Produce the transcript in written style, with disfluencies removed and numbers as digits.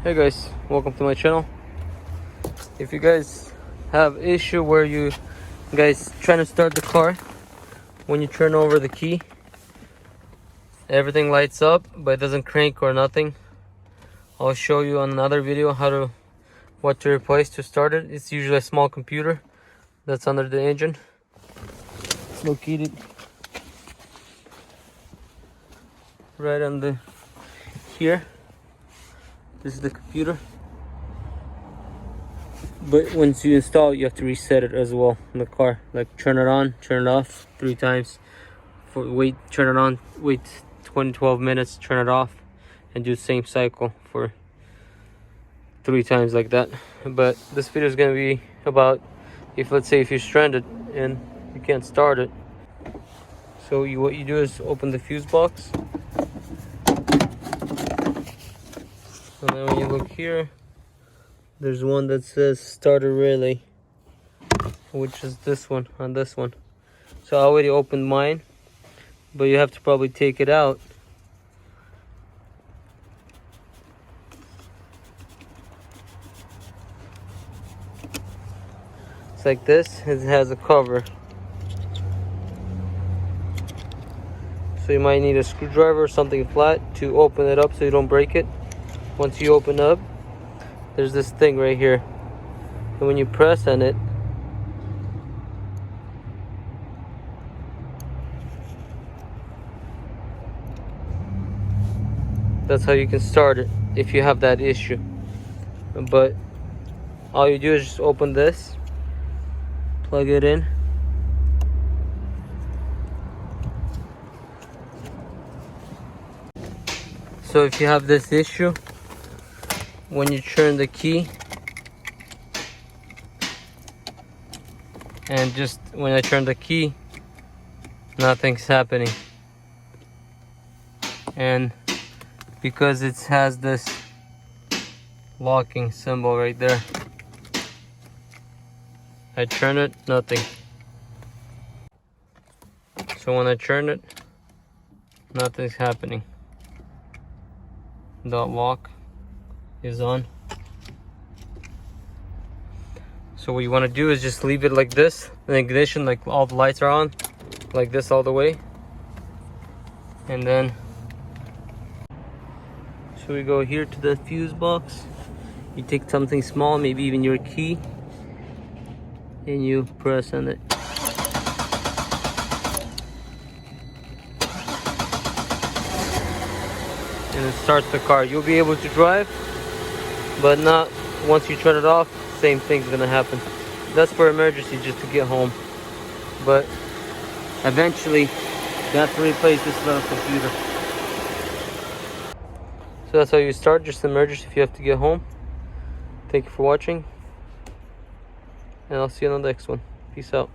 Hey guys, welcome to my channel. If you guys have issue where you guys trying to start the car, when you turn over the key everything lights up but it doesn't crank or nothing, I'll show you on another video what to replace to start it. It's usually a small computer that's under the engine. It's located right under here. This is the computer, but once you install it, you have to reset it as well in the car. Like turn it on, turn it off 3 times. Turn it on, wait 12 minutes, turn it off, and do the same cycle for 3 times like that. But this video is going to be about let's say if you're stranded and you can't start it. So what you do is open the fuse box. And then when you look here, there's one that says starter relay, which is this one, on this one. So I already opened mine, but you have to probably take it out. It's like this, it has a cover. So you might need a screwdriver or something flat to open it up so you don't break it. Once you open up, there's this thing right here, and when you press on it, that's how you can start it if you have that issue. But all you do is just open this, plug it in, so if you have this issue, when you turn the key, and just when I turn the key, nothing's happening. And because it has this locking symbol right there, I turn it, nothing. So when I turn it, nothing's happening. The lock is on. So what you want to do is just leave it like this, the ignition, like all the lights are on, like this all the way. And then, so we go here to the fuse box. You take something small, maybe even your key, and you press on it. And it starts the car. You'll be able to drive, but not once you turn it off. Same thing's gonna happen. That's for emergency, just to get home. But eventually you have to replace this little computer. So that's how you start, just emergency if you have to get home. Thank you for watching, and I'll see you on the next one. Peace out.